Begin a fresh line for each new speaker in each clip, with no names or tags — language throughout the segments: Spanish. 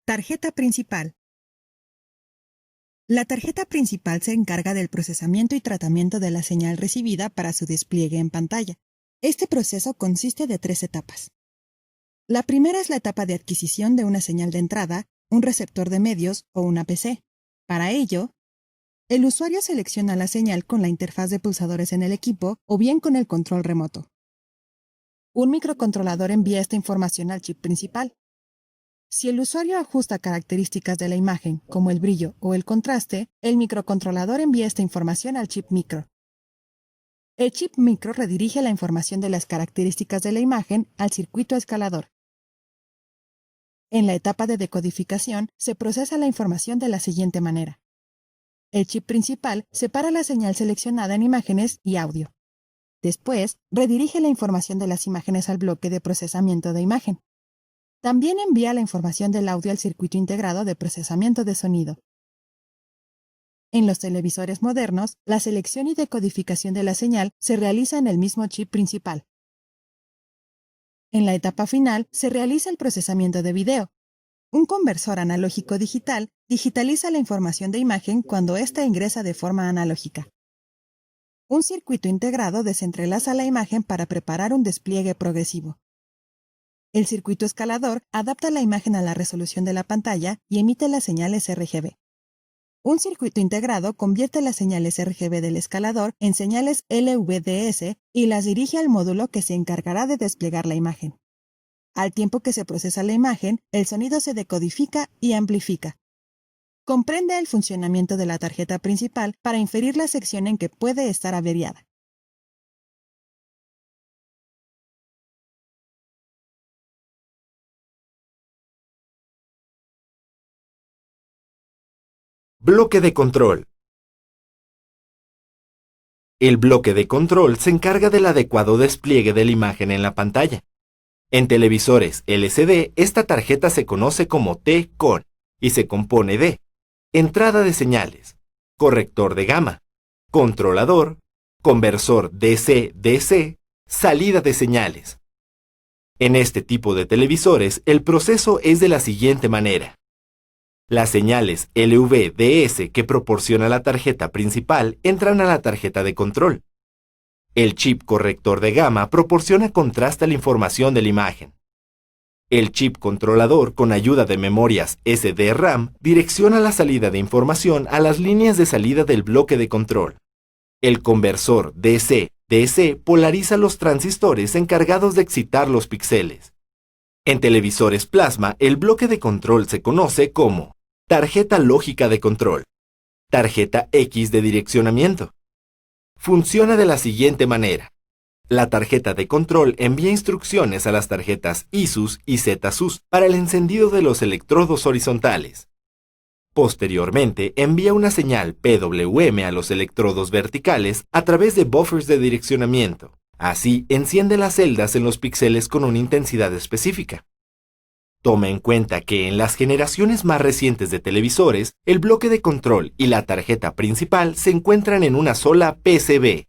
Tarjeta principal. La tarjeta principal se encarga del procesamiento y tratamiento de la señal recibida para su despliegue en pantalla. Este proceso consiste de 3 etapas. La primera es la etapa de adquisición de una señal de entrada, un receptor de medios o una PC. Para ello, el usuario selecciona la señal con la interfaz de pulsadores en el equipo o bien con el control remoto. Un microcontrolador envía esta información al chip principal. Si el usuario ajusta características de la imagen, como el brillo o el contraste, el microcontrolador envía esta información al chip micro. El chip micro redirige la información de las características de la imagen al circuito escalador. En la etapa de decodificación, se procesa la información de la siguiente manera. El chip principal separa la señal seleccionada en imágenes y audio. Después, redirige la información de las imágenes al bloque de procesamiento de imagen. También envía la información del audio al circuito integrado de procesamiento de sonido. En los televisores modernos, la selección y decodificación de la señal se realiza en el mismo chip principal. En la etapa final, se realiza el procesamiento de video. Un conversor analógico-digital digitaliza la información de imagen cuando ésta ingresa de forma analógica. Un circuito integrado desentrelaza la imagen para preparar un despliegue progresivo. El circuito escalador adapta la imagen a la resolución de la pantalla y emite las señales RGB. Un circuito integrado convierte las señales RGB del escalador en señales LVDS y las dirige al módulo que se encargará de desplegar la imagen. Al tiempo que se procesa la imagen, el sonido se decodifica y amplifica. Comprende el funcionamiento de la tarjeta principal para inferir la sección en que puede estar averiada.
Bloque de control. El bloque de control se encarga del adecuado despliegue de la imagen en la pantalla. En televisores LCD, esta tarjeta se conoce como T-Con y se compone de entrada de señales, corrector de gama, controlador, conversor DC-DC, salida de señales. En este tipo de televisores, el proceso es de la siguiente manera. Las señales LVDS que proporciona la tarjeta principal entran a la tarjeta de control. El chip corrector de gama proporciona contraste a la información de la imagen. El chip controlador, con ayuda de memorias SDRAM, direcciona la salida de información a las líneas de salida del bloque de control. El conversor DC-DC polariza los transistores encargados de excitar los píxeles. En televisores plasma, el bloque de control se conoce como tarjeta lógica de control, tarjeta X de direccionamiento. Funciona de la siguiente manera. La tarjeta de control envía instrucciones a las tarjetas ISUS y ZSUS para el encendido de los electrodos horizontales. Posteriormente, envía una señal PWM a los electrodos verticales a través de buffers de direccionamiento. Así, enciende las celdas en los píxeles con una intensidad específica. Toma en cuenta que en las generaciones más recientes de televisores, el bloque de control y la tarjeta principal se encuentran en una sola PCB.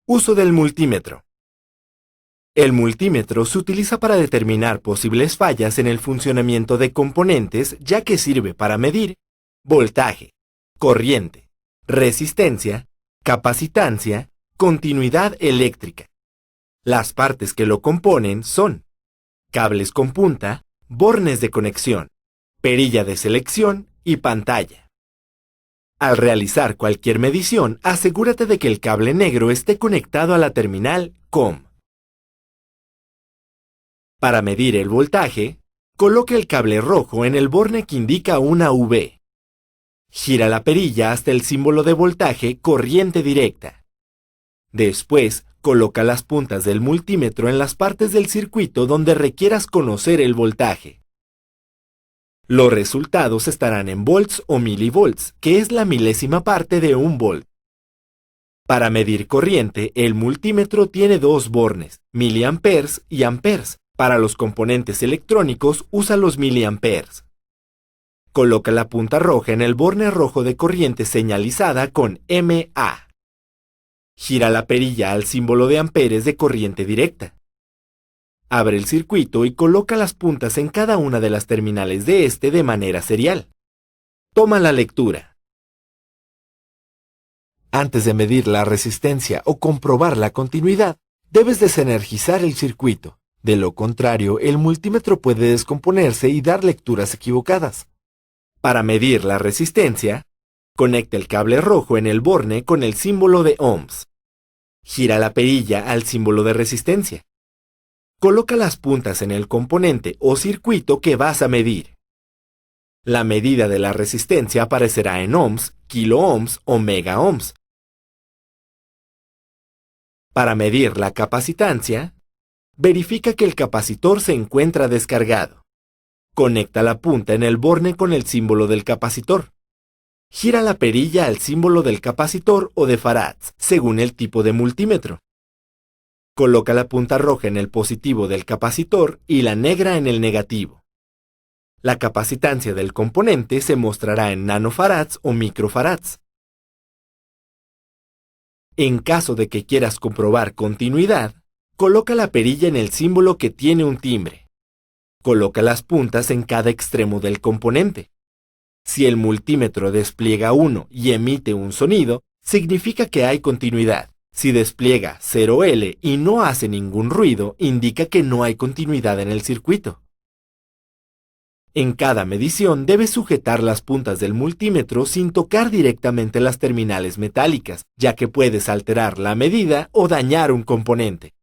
Uso del multímetro. El multímetro se utiliza para determinar posibles fallas en el funcionamiento de componentes, ya que sirve para medir voltaje, corriente, resistencia, capacitancia, continuidad eléctrica. Las partes que lo componen son cables con punta, bornes de conexión, perilla de selección y pantalla. Al realizar cualquier medición, asegúrate de que el cable negro esté conectado a la terminal COM. Para medir el voltaje, coloque el cable rojo en el borne que indica una V. Gira la perilla hasta el símbolo de voltaje corriente directa. Después, coloca las puntas del multímetro en las partes del circuito donde requieras conocer el voltaje. Los resultados estarán en volts o milivolts, que es la milésima parte de un volt. Para medir corriente, el multímetro tiene dos bornes, miliamperes y amperes. Para los componentes electrónicos, usa los miliamperes. Coloca la punta roja en el borne rojo de corriente señalizada con MA. Gira la perilla al símbolo de amperes de corriente directa. Abre el circuito y coloca las puntas en cada una de las terminales de este de manera serial. Toma la lectura. Antes de medir la resistencia o comprobar la continuidad, debes desenergizar el circuito. De lo contrario, el multímetro puede descomponerse y dar lecturas equivocadas. Para medir la resistencia, conecta el cable rojo en el borne con el símbolo de ohms. Gira la perilla al símbolo de resistencia. Coloca las puntas en el componente o circuito que vas a medir. La medida de la resistencia aparecerá en ohms, kiloohms o megaohms. Para medir la capacitancia, verifica que el capacitor se encuentra descargado. Conecta la punta en el borne con el símbolo del capacitor. Gira la perilla al símbolo del capacitor o de farads, según el tipo de multímetro. Coloca la punta roja en el positivo del capacitor y la negra en el negativo. La capacitancia del componente se mostrará en nanofarads o microfarads. En caso de que quieras comprobar continuidad, coloca la perilla en el símbolo que tiene un timbre. Coloca las puntas en cada extremo del componente. Si el multímetro despliega 1 y emite un sonido, significa que hay continuidad. Si despliega 0L y no hace ningún ruido, indica que no hay continuidad en el circuito. En cada medición debes sujetar las puntas del multímetro sin tocar directamente las terminales metálicas, ya que puedes alterar la medida o dañar un componente.